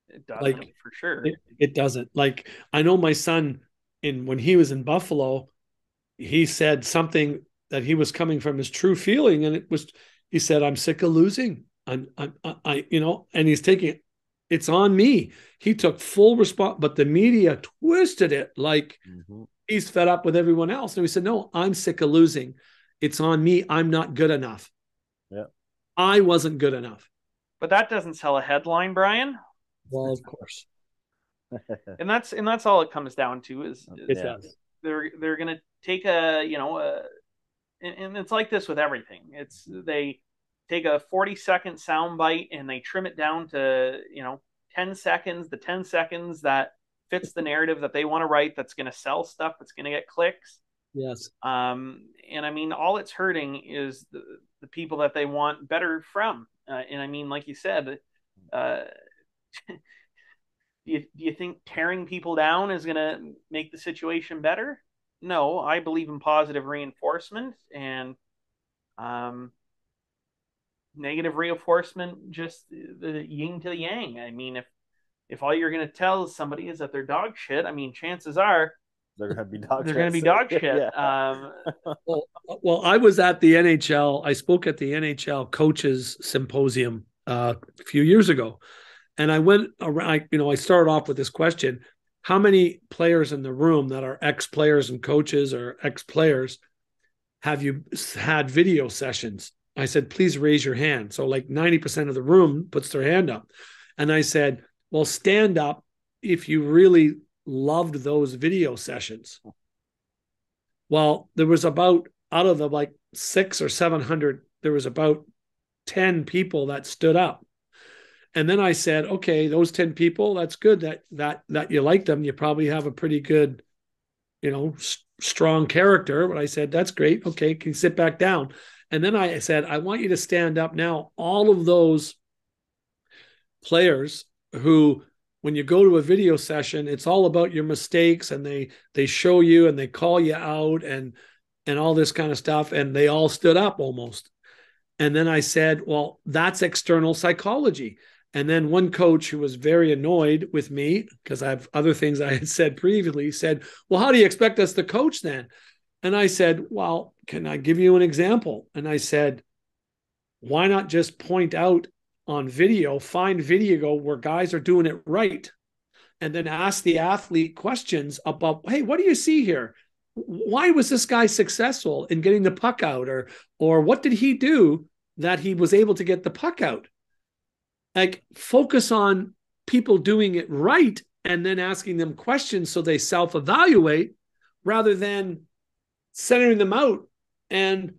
It doesn't, for sure. It doesn't. Like, I know my son, when he was in Buffalo, he said something that he was coming from his true feeling. And he said, I'm sick of losing. And he's taking it. It's on me. He took full response, but the media twisted it like he's fed up with everyone else. And we said, no, I'm sick of losing. It's on me. I'm not good enough. Yeah. I wasn't good enough. But that doesn't sell a headline, Brian. Well, of course. and that's all it comes down to is they're going to take and it's like this with everything. They take a 40-second soundbite and they trim it down to 10 seconds, the 10 seconds that fits the narrative that they want to write, that's going to sell stuff, that's going to get clicks. Yes. And I mean, all it's hurting is the people that they want better from. And I mean, like you said, do you think tearing people down is going to make the situation better? No, I believe in positive reinforcement, and negative reinforcement, just the yin to the yang. I mean, if all you're going to tell somebody is that they're dog shit, I mean, chances are they're going to be dog shit. They're going to be dog shit. Yeah. Well, I was at the NHL. I spoke at the NHL coaches symposium a few years ago, and I went around. I started off with this question: how many players in the room that are ex-players and coaches or ex-players have you had video sessions? I said, please raise your hand. So like 90% of the room puts their hand up. And I said, well, stand up if you really loved those video sessions. Well, there was out of the like 600 or 700, there was about 10 people that stood up. And then I said, okay, those 10 people, that's good that you like them. You probably have a pretty good, strong character. But I said, that's great. Okay, can you sit back down? And then I said, I want you to stand up now. All of those players who, when you go to a video session, it's all about your mistakes, and they show you and they call you out and all this kind of stuff. And they all stood up almost. And then I said, well, that's external psychology. And then one coach who was very annoyed with me, because I have other things I had said previously, said, well, how do you expect us to coach then? And I said, well, can I give you an example? And I said, why not just point out on video, find video where guys are doing it right, and then ask the athlete questions about, hey, what do you see here? Why was this guy successful in getting the puck out? Or what did he do that he was able to get the puck out? Like, focus on people doing it right and then asking them questions so they self-evaluate, rather than centering them out. And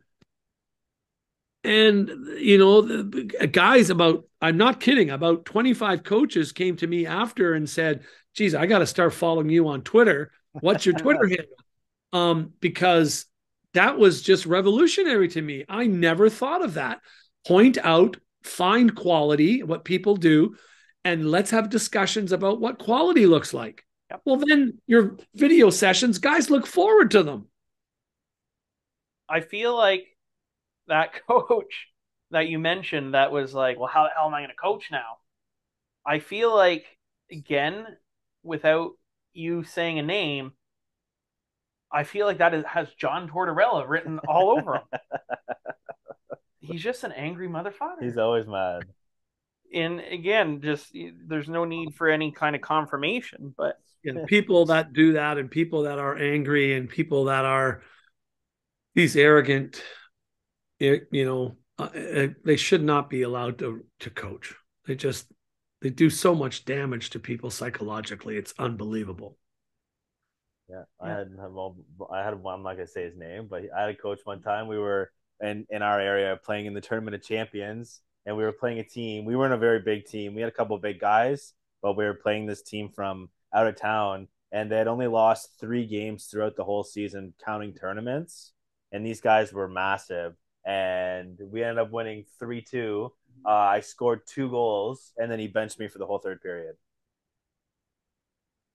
guys, I'm not kidding, about 25 coaches came to me after and said, geez, I got to start following you on Twitter. What's your Twitter handle? Because that was just revolutionary to me. I never thought of that. Point out, find quality, what people do, and let's have discussions about what quality looks like. Yep. Well, then your video sessions, guys look forward to them. I feel like that coach that you mentioned that was like, well, how the hell am I going to coach now? I feel like, again, without you saying a name, I feel like that has John Tortorella written all over him. He's just an angry motherfucker. He's always mad. And again, just there's no need for any kind of confirmation, but people that do that and people that are angry and people that are these arrogant, they should not be allowed to coach. They do so much damage to people psychologically. It's unbelievable. Yeah, I had one. I'm not gonna say his name, but I had a coach one time. We were in our area playing in the Tournament of Champions, and we were playing a team. We weren't a very big team. We had a couple of big guys, but we were playing this team from out of town, and they had only lost 3 games throughout the whole season, counting tournaments. And these guys were massive, and we ended up winning 3-2. I scored 2 goals, and then he benched me for the whole third period.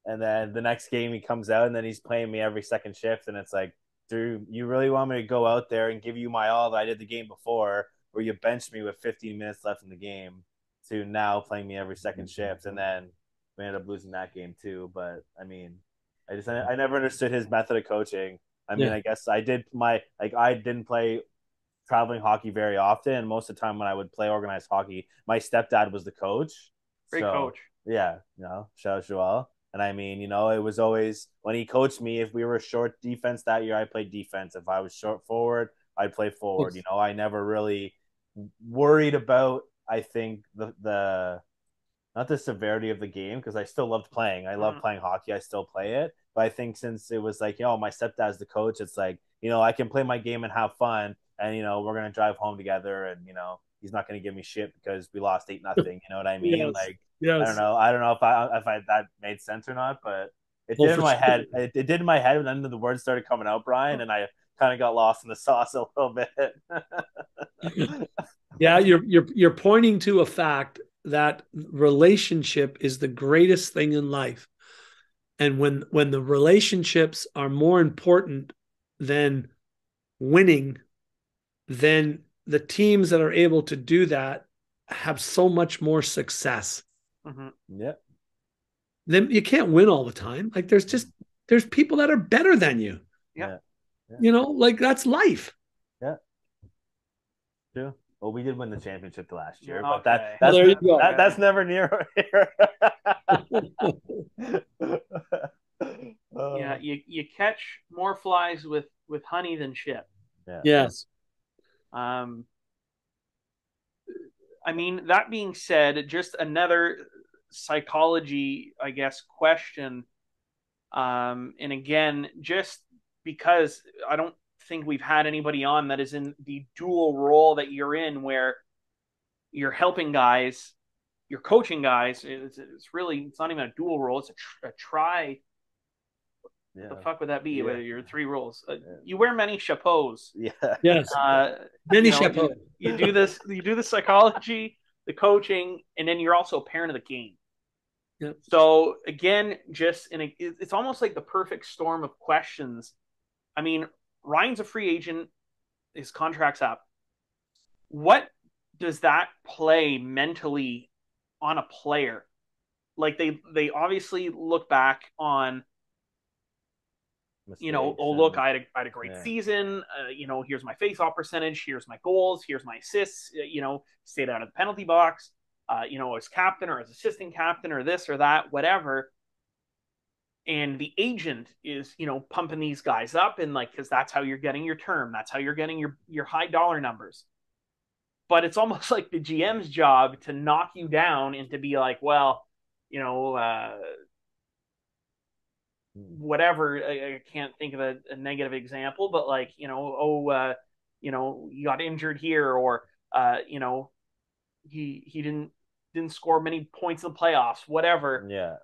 And then the next game he comes out, and then he's playing me every second shift, and it's like, dude, you really want me to go out there and give you my all that I did the game before, where you benched me with 15 minutes left in the game, to now playing me every second shift? And then we ended up losing that game too. But I mean, I never understood his method of coaching. I mean, I guess I didn't play traveling hockey very often, and most of the time when I would play organized hockey, my stepdad was the coach. great coach. Yeah, shout out Joel. And I mean, it was always when he coached me, if we were short defense that year, I played defense. If I was short forward, I'd play forward. I never really worried about, I think, the not the severity of the game, because I still loved playing. I love playing hockey. I still play it. But I think since it was like, my stepdad's the coach, it's like, I can play my game and have fun. And, we're going to drive home together, and, he's not going to give me shit because we lost 8-0. You know what I mean? Yes. Like, Yes. I don't know if that made sense or not, but it did in my head. It did in my head, and then the words started coming out, Brian, and I kind of got lost in the sauce a little bit. Yeah, you're pointing to a fact that relationship is the greatest thing in life. And when the relationships are more important than winning, then the teams that are able to do that have so much more success. Mm-hmm. Yeah. Then you can't win all the time. Like there's people that are better than you. Yeah. Like that's life. Yeah. True. Well, we did win the championship last year, Okay. but There you go. that's never near here. Yeah, you catch more flies with honey than shit. Yeah. Yes. I mean, that being said, just another psychology, I guess, question. And again, just because I don't think we've had anybody on that is in the dual role that you're in, where you're helping guys, you're coaching guys. It's not even a dual role. It's a try. Yeah. The fuck would that be? Yeah. Whether you're 3 roles, you wear many chapeaus. Yeah. Yes. Many chapeaux. You do this. You do the psychology, the coaching, and then you're also a parent of the game. Yep. So again, it's almost like the perfect storm of questions. I mean, Ryan's a free agent. His contract's up. What does that play mentally on a player? Like they obviously look back on, look, I had a great season. Here's my face-off percentage. Here's my goals. Here's my assists. Stayed out of the penalty box. As captain or as assistant captain or this or that, whatever. And the agent is, pumping these guys up, and because that's how you're getting your term. That's how you're getting your high dollar numbers. But it's almost like the GM's job to knock you down and to be like, well, whatever. I can't think of a negative example, but you got injured here, or he didn't score many points in the playoffs, whatever. Yeah.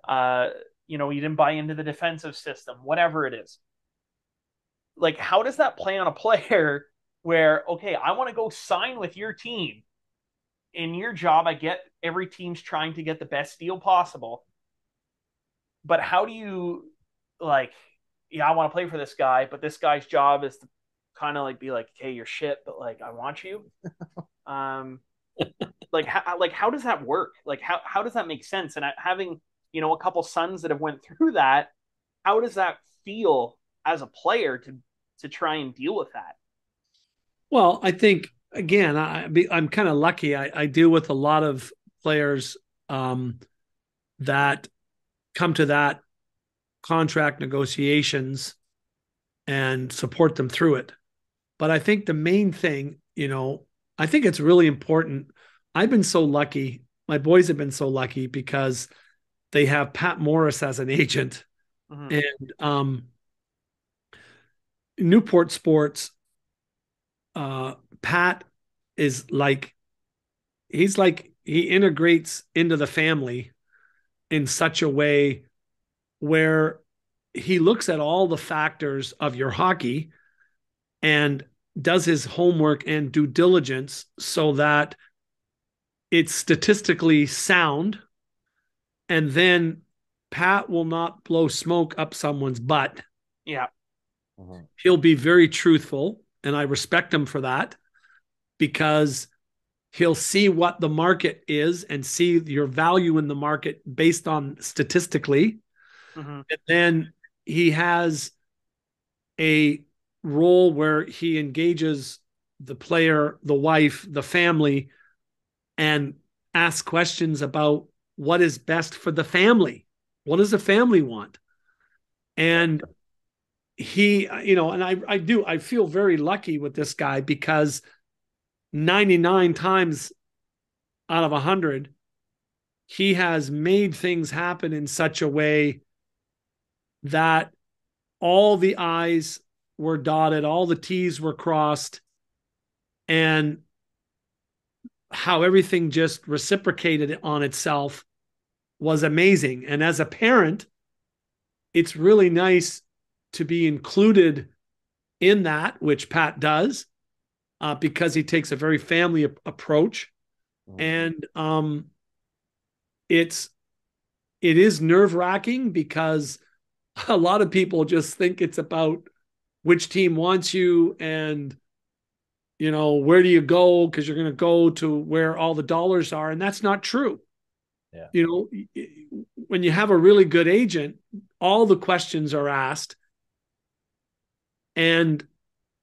You didn't buy into the defensive system, whatever it is. Like, how does that play on a player where, okay, I want to go sign with your team. In your job, I get every team's trying to get the best deal possible. But how do you, I want to play for this guy, but this guy's job is to kind of be like, hey, you're shit, but I want you. How does that work? How does that make sense? And having a couple sons that have went through that. How does that feel as a player to try and deal with that? Well, I think again, I'm kind of lucky. I deal with a lot of players that come to that contract negotiations and support them through it. But I think the main thing, I think it's really important. I've been so lucky. My boys have been so lucky because they have Pat Morris as an agent, Mm-hmm. and Newport Sports. Pat is like he integrates into the family in such a way where he looks at all the factors of your hockey and does his homework and due diligence so that it's statistically sound. And then Pat will not blow smoke up someone's butt. Yeah. Mhm. He'll be very truthful, and I respect him for that because he'll see what the market is and see your value in the market based on statistically. Mm-hmm. And then he has a role where he engages the player, the wife, the family, and asks questions about what is best for the family. What does the family want? And he, and I feel very lucky with this guy because 99 times out of 100, he has made things happen in such a way that all the I's were dotted, all the T's were crossed, and how everything just reciprocated on itself was amazing. And as a parent, it's really nice to be included in that, which Pat does, because he takes a very family approach. Mhm. And it is nerve wracking because a lot of people just think it's about which team wants you and where do you go because you're going to go to where all the dollars are, and that's not true. Yeah. When you have a really good agent, all the questions are asked and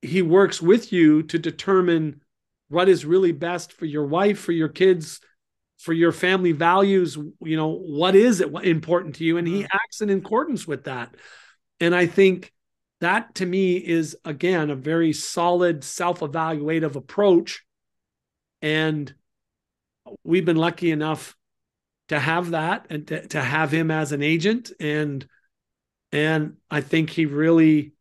he works with you to determine what is really best for your wife, for your kids, for your family values. What is it important to you, and he acts in accordance with that. And I think that to me is, again, a very solid self-evaluative approach. And we've been lucky enough to have that and to have him as an agent. And I think he really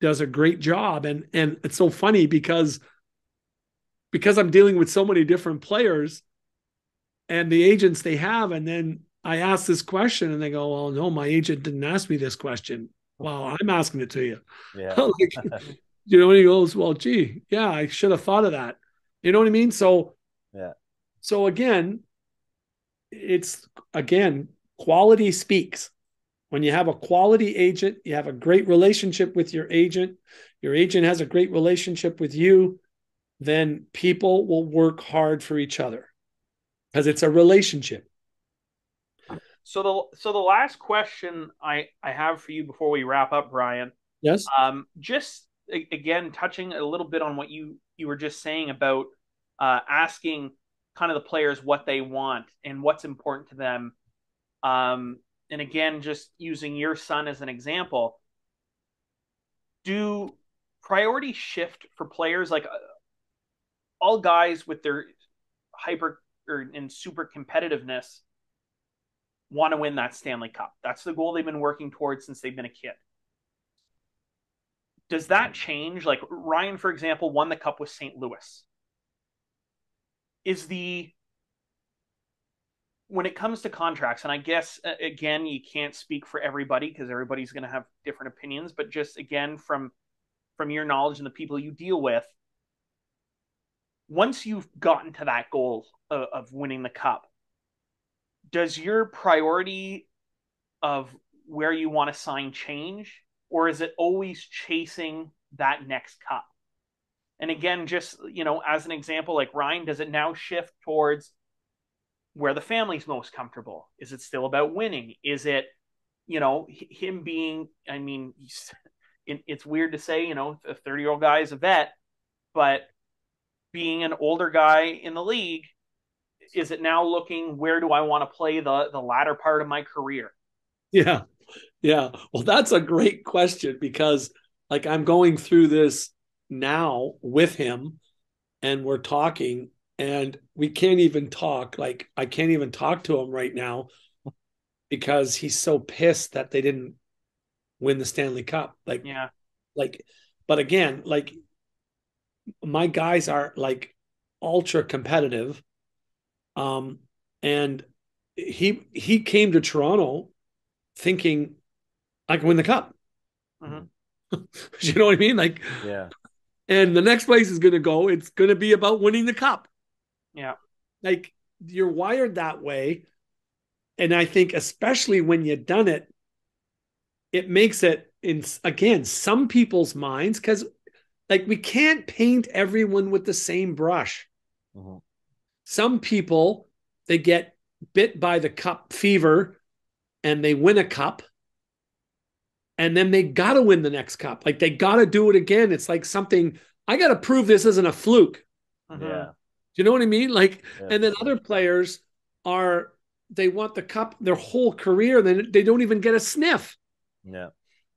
does a great job. And it's so funny because I'm dealing with so many different players and the agents they have. And then I ask this question and they go, well, no, my agent didn't ask me this question. Well, I'm asking it to you. Yeah. And he goes, well, gee, yeah, I should have thought of that. You know what I mean? Yeah. So again, quality speaks. When you have a quality agent, you have a great relationship with your agent has a great relationship with you, then people will work hard for each other because it's a relationship. So the last question I have for you before we wrap up, Brian, Yes. just again touching a little bit on what you were just saying about asking kind of the players what they want and what's important to them. And again, just using your son as an example, do priorities shift for players? Like all guys with their hyper and super competitiveness want to win that Stanley Cup. That's the goal they've been working towards since they've been a kid. Does that change? Like Ryan, for example, won the cup with St. Louis. When it comes to contracts, and I guess again, you can't speak for everybody because everybody's going to have different opinions, but just again, from your knowledge and the people you deal with, once you've gotten to that goal of winning the cup, does your priority of where you want to sign change, or is it always chasing that next cup? And again, just as an example, like Ryan, does it now shift towards where the family's most comfortable? Is it still about winning? Is it, you know, him being, I mean, it's weird to say, you know, a 30-year-old guy is a vet, but being an older guy in the league, is it now looking, where do I want to play the latter part of my career? Yeah. Yeah. Well, that's a great question because like I'm going through this now with him and we're talking and we can't even talk. Like I can't even talk to him right now because he's so pissed that they didn't win the Stanley Cup. Yeah. Like, but again, like my guys are like ultra competitive. And he came to Toronto thinking I can win the cup. Mm-hmm. You know what I mean? Like, Yeah. and the next place is going to go, it's going to be about winning the cup. Yeah. Like, you're wired that way. And I think, especially when you've done it, it makes it in, again, some people's minds, because like we can't paint everyone with the same brush. Mhm. Some people, they get bit by the cup fever and they win a cup and then they got to win the next cup. Like they got to do it again. It's like something, I got to prove this isn't a fluke. Mm-hmm. Yeah. Do you know what I mean? Like, Yeah, and then for other players are, they want the cup their whole career. Then they don't even get a sniff. Yeah.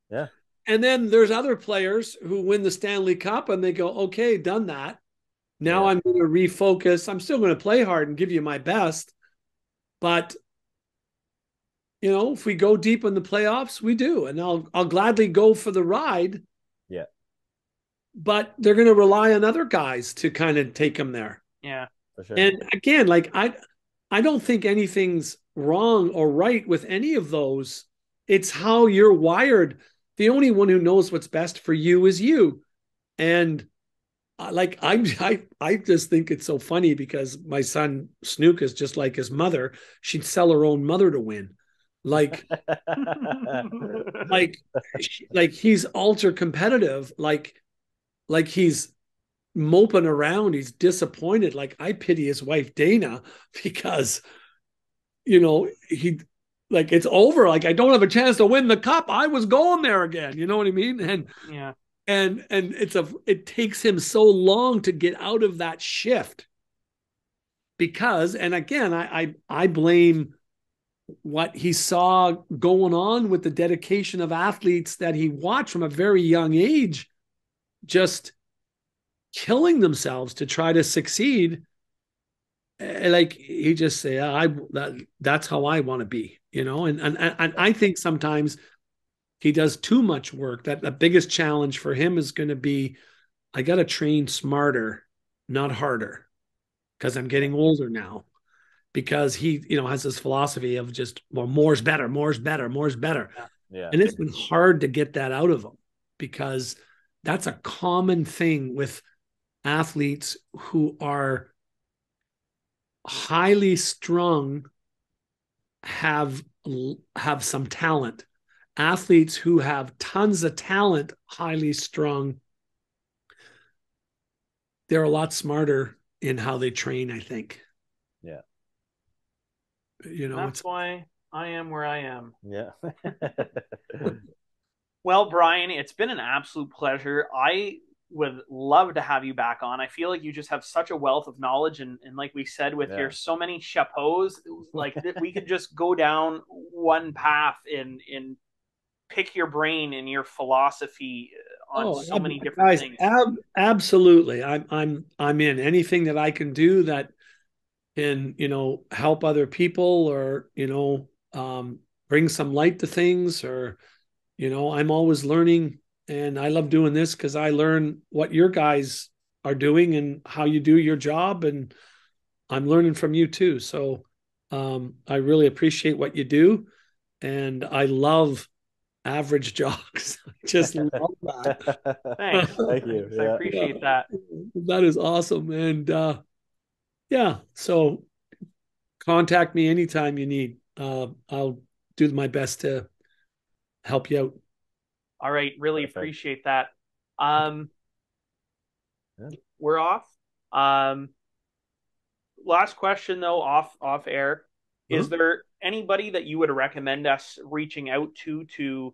Yeah. And then there's other players who win the Stanley Cup and they go, okay, done that. Now Yeah. I'm going to refocus. I'm still going to play hard and give you my best. But, you know, if we go deep in the playoffs, we do. And I'll gladly go for the ride. Yeah. But they're going to rely on other guys to kind of take them there. Yeah. For sure. And again, like I don't think anything's wrong or right with any of those. It's how you're wired. The only one who knows what's best for you is you. And like I just think it's so funny because my son Snook is just like his mother. She'd sell her own mother to win. Like like like he's ultra competitive. Like he's moping around. He's disappointed. Like I pity his wife Dana because you know he like it's over. Like I don't have a chance to win the cup. I was going there again. You know what I mean? Yeah. And it takes him so long to get out of that shift because, and again, I blame what he saw going on with the dedication of athletes that he watched from a very young age, just killing themselves to try to succeed. Like he just say, that's how I want to be, you know. And I think sometimes he does too much work. That the biggest challenge for him is going to be, I got to train smarter, not harder, because I'm getting older now. Because he, you know, has this philosophy of just, well, more's better, more's better, more's better. Yeah. And it's been hard to get that out of him because that's a common thing with athletes who are highly strung, have some talent. Athletes who have tons of talent, highly strung, they're a lot smarter in how they train, I think. Yeah. You know, That's why I am where I am. Yeah. Well, Brian, it's been an absolute pleasure. I would love to have you back on. I feel like you just have such a wealth of knowledge, and like we said, with your so many chapeaus, like we could just go down one path and pick your brain and your philosophy on so many different things. Absolutely, I'm in anything that I can do that can, you know, help other people or, you know, bring some light to things, or, you know, I'm always learning. And I love doing this because I learn what your guys are doing and how you do your job. And I'm learning from you too. So I really appreciate what you do. And I love average jocks. I just love that. Thanks. Thank you. Thanks. I appreciate that. That is awesome. And yeah, so contact me anytime you need. I'll do my best to help you out. All right. Really Perfect. appreciate that. We're off. last question though, off air. Huh? Is there anybody that you would recommend us reaching out to?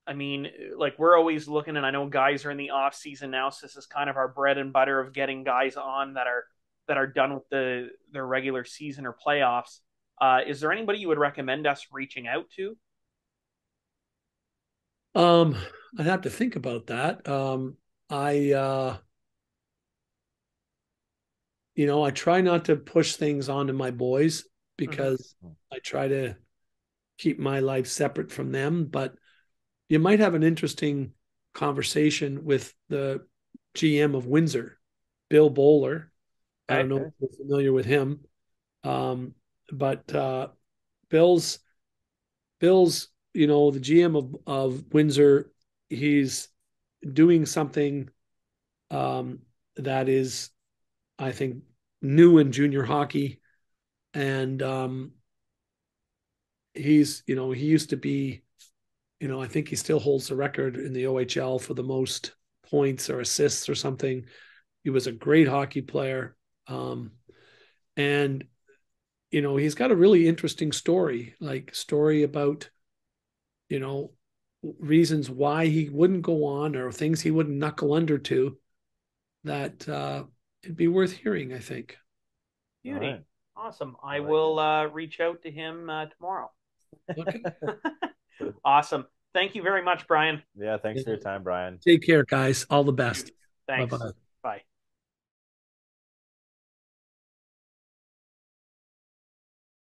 I mean, like we're always looking, and I know guys are in the off season now, so this is kind of our bread and butter of getting guys on that are done with their regular season or playoffs. Is there anybody you would recommend us reaching out to? Um, I'd have to think about that. I I try not to push things onto my boys because I try to keep my life separate from them. But you might have an interesting conversation with the GM of Windsor, Bill Bowler. I don't know if you're familiar with him. But Bill's the GM of Windsor, he's doing something that is, I think, new in junior hockey. And he used to be, I think he still holds the record in the OHL for the most points or assists or something. He was a great hockey player. And he's got a really interesting story about, reasons why he wouldn't go on or things he wouldn't knuckle under to, that it'd be worth hearing, I think. Beauty. Right. Awesome. I will reach out to him tomorrow. Okay. Awesome. Thank you very much, Brian. Yeah, thanks for your time, Brian. Take care, guys. All the best. Thanks. Bye-bye. Bye.